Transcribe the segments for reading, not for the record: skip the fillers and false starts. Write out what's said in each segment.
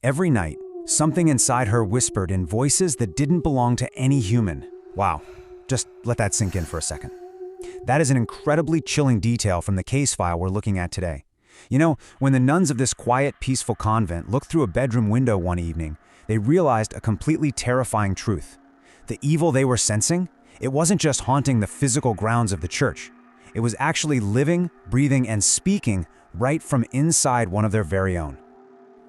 Every night, something inside her whispered in voices that didn't belong to any human. Wow, just let that sink in for a second. That is an incredibly chilling detail from the case file we're looking at today. You know, when the nuns of this quiet, peaceful convent looked through a bedroom window one evening, they realized a completely terrifying truth. The evil they were sensing, it wasn't just haunting the physical grounds of the church. It was actually living, breathing, and speaking right from inside one of their very own.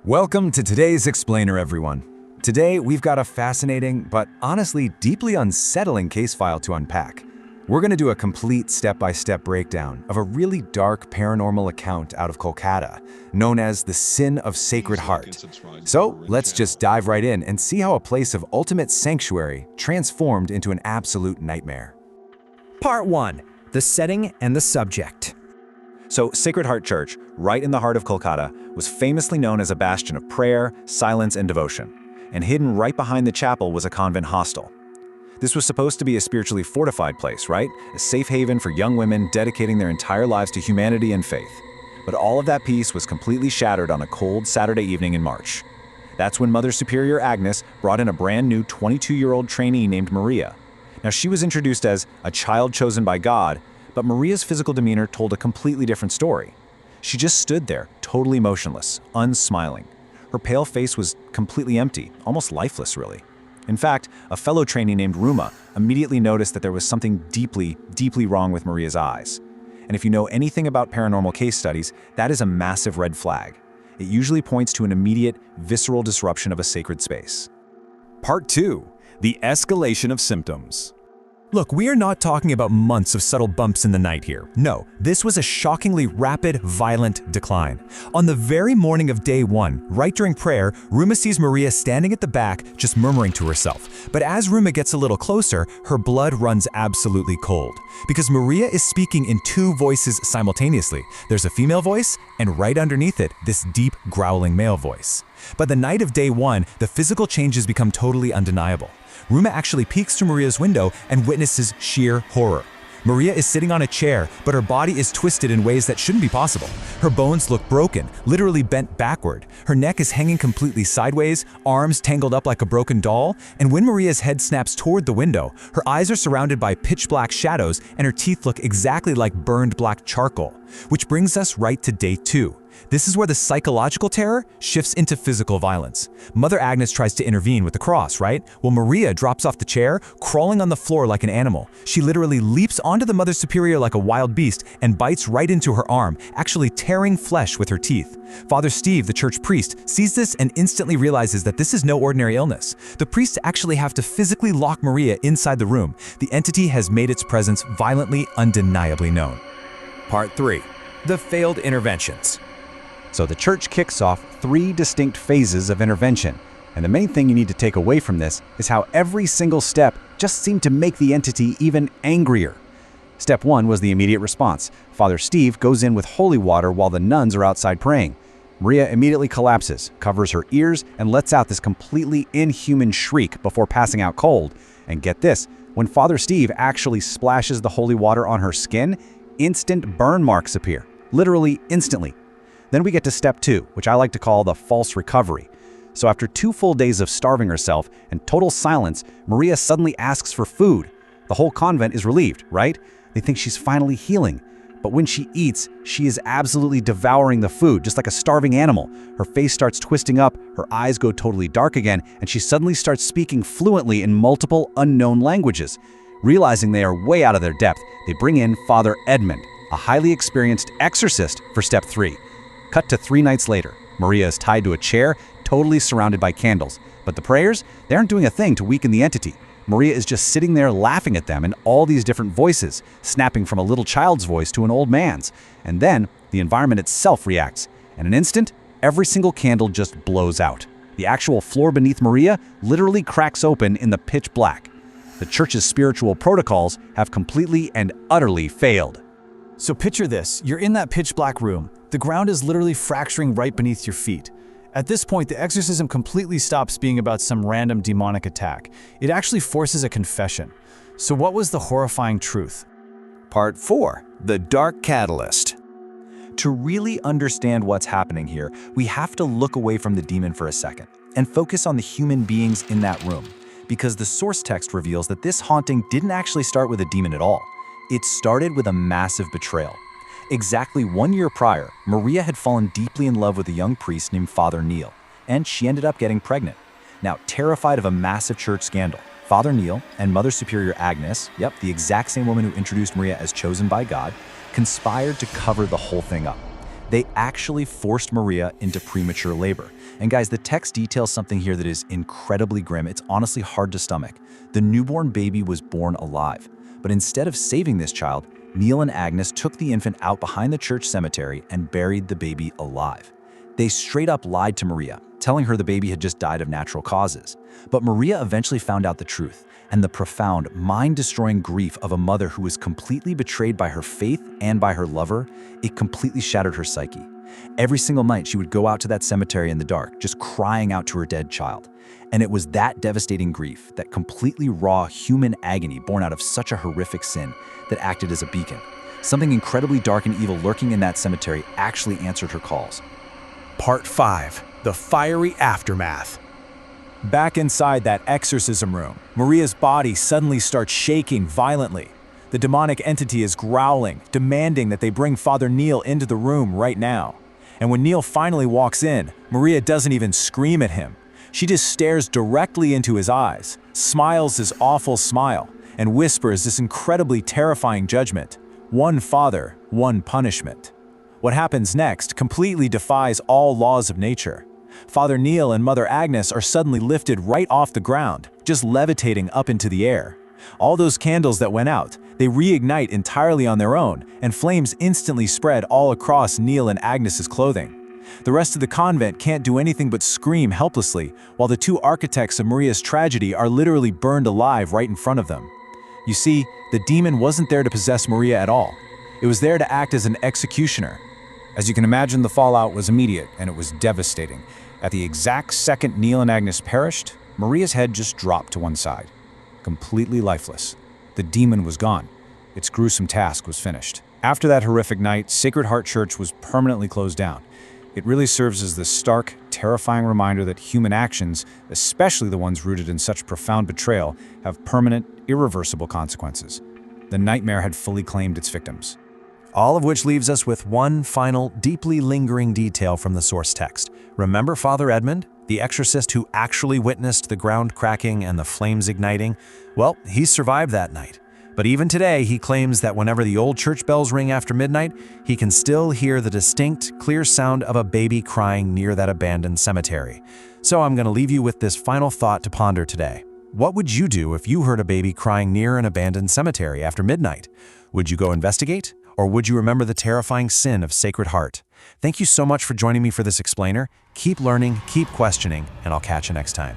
Welcome to today's Explainer, everyone. Today, we've got a fascinating, but honestly deeply unsettling case file to unpack. We're going to do a complete step-by-step breakdown of a really dark paranormal account out of Kolkata, known as the Sin of Sacred Heart. So let's just dive right in and see how a place of ultimate sanctuary transformed into an absolute nightmare. Part 1. The setting and the subject. So Sacred Heart Church, right in the heart of Kolkata, was famously known as a bastion of prayer, silence, and devotion. And hidden right behind the chapel was a convent hostel. This was supposed to be a spiritually fortified place, right? A safe haven for young women dedicating their entire lives to humanity and faith. But all of that peace was completely shattered on a cold Saturday evening in March. That's when Mother Superior Agnes brought in a brand new 22-year-old trainee named Maria. Now, she was introduced as a child chosen by God, but Maria's physical demeanor told a completely different story. She just stood there, totally motionless, unsmiling. Her pale face was completely empty, almost lifeless, really. In fact, a fellow trainee named Ruma immediately noticed that there was something deeply, deeply wrong with Maria's eyes. And if you know anything about paranormal case studies, that is a massive red flag. It usually points to an immediate, visceral disruption of a sacred space. Part 2. The escalation of symptoms. Look, we are not talking about months of subtle bumps in the night here. No, this was a shockingly rapid, violent decline. On the very morning of day 1, right during prayer, Ruma sees Maria standing at the back, just murmuring to herself. But as Ruma gets a little closer, her blood runs absolutely cold. Because Maria is speaking in two voices simultaneously. There's a female voice, and right underneath it, this deep, growling male voice. By the night of day 1, the physical changes become totally undeniable. Ruma actually peeks through Maria's window and witnesses sheer horror. Maria is sitting on a chair, but her body is twisted in ways that shouldn't be possible. Her bones look broken, literally bent backward. Her neck is hanging completely sideways, arms tangled up like a broken doll, and when Maria's head snaps toward the window, her eyes are surrounded by pitch-black shadows and her teeth look exactly like burned black charcoal. Which brings us right to day 2. This is where the psychological terror shifts into physical violence. Mother Agnes tries to intervene with the cross, right? Well, Maria drops off the chair, crawling on the floor like an animal. She literally leaps onto the Mother Superior like a wild beast and bites right into her arm, actually tearing flesh with her teeth. Father Steve, the church priest, sees this and instantly realizes that this is no ordinary illness. The priests actually have to physically lock Maria inside the room. The entity has made its presence violently, undeniably known. Part 3. The failed interventions. So the church kicks off 3 distinct phases of intervention. And the main thing you need to take away from this is how every single step just seemed to make the entity even angrier. Step 1 was the immediate response. Father Steve goes in with holy water while the nuns are outside praying. Maria immediately collapses, covers her ears, and lets out this completely inhuman shriek before passing out cold. And get this, when Father Steve actually splashes the holy water on her skin, instant burn marks appear. Literally instantly. Then we get to step 2, which I like to call the false recovery. So after 2 full days of starving herself and total silence, Maria suddenly asks for food. The whole convent is relieved, right? They think she's finally healing. But when she eats, she is absolutely devouring the food, just like a starving animal. Her face starts twisting up, her eyes go totally dark again, and she suddenly starts speaking fluently in multiple unknown languages. Realizing they are way out of their depth, they bring in Father Edmund, a highly experienced exorcist, for step 3. Cut to 3 nights later. Maria is tied to a chair, totally surrounded by candles. But the prayers, they aren't doing a thing to weaken the entity. Maria is just sitting there laughing at them in all these different voices, snapping from a little child's voice to an old man's. And then the environment itself reacts. In an instant, every single candle just blows out. The actual floor beneath Maria literally cracks open in the pitch black. The church's spiritual protocols have completely and utterly failed. So picture this, you're in that pitch black room. The ground is literally fracturing right beneath your feet. At this point, the exorcism completely stops being about some random demonic attack. It actually forces a confession. So what was the horrifying truth? Part 4. The dark catalyst. To really understand what's happening here, we have to look away from the demon for a second and focus on the human beings in that room, because the source text reveals that this haunting didn't actually start with a demon at all. It started with a massive betrayal. Exactly 1 year prior, Maria had fallen deeply in love with a young priest named Father Neil, and she ended up getting pregnant. Now, terrified of a massive church scandal, Father Neil and Mother Superior Agnes, yep, the exact same woman who introduced Maria as chosen by God, conspired to cover the whole thing up. They actually forced Maria into premature labor. And guys, the text details something here that is incredibly grim. It's honestly hard to stomach. The newborn baby was born alive. But instead of saving this child, Neil and Agnes took the infant out behind the church cemetery and buried the baby alive. They straight up lied to Maria, telling her the baby had just died of natural causes. But Maria eventually found out the truth, and the profound, mind-destroying grief of a mother who was completely betrayed by her faith and by her lover, it completely shattered her psyche. Every single night she would go out to that cemetery in the dark, just crying out to her dead child. And it was that devastating grief, that completely raw human agony born out of such a horrific sin, that acted as a beacon. Something incredibly dark and evil lurking in that cemetery actually answered her calls. Part 5. The Fiery Aftermath. Back inside that exorcism room, Maria's body suddenly starts shaking violently. The demonic entity is growling, demanding that they bring Father Neil into the room right now. And when Neil finally walks in, Maria doesn't even scream at him. She just stares directly into his eyes, smiles this awful smile, and whispers this incredibly terrifying judgment: one father, one punishment. What happens next completely defies all laws of nature. Father Neil and Mother Agnes are suddenly lifted right off the ground, just levitating up into the air. All those candles that went out, they reignite entirely on their own, and flames instantly spread all across Neil and Agnes's clothing. The rest of the convent can't do anything but scream helplessly, while the two architects of Maria's tragedy are literally burned alive right in front of them. You see, the demon wasn't there to possess Maria at all. It was there to act as an executioner. As you can imagine, the fallout was immediate, and it was devastating. At the exact second Neil and Agnes perished, Maria's head just dropped to one side, completely lifeless. The demon was gone. Its gruesome task was finished. After that horrific night, Sacred Heart Church was permanently closed down. It really serves as the stark, terrifying reminder that human actions, especially the ones rooted in such profound betrayal, have permanent, irreversible consequences. The nightmare had fully claimed its victims. All of which leaves us with one final, deeply lingering detail from the source text. Remember Father Edmund, the exorcist who actually witnessed the ground cracking and the flames igniting? Well, he survived that night. But even today, he claims that whenever the old church bells ring after midnight, he can still hear the distinct, clear sound of a baby crying near that abandoned cemetery. So I'm going to leave you with this final thought to ponder today. What would you do if you heard a baby crying near an abandoned cemetery after midnight? Would you go investigate? Or would you remember the terrifying sin of Sacred Heart? Thank you so much for joining me for this explainer. Keep learning, keep questioning, and I'll catch you next time.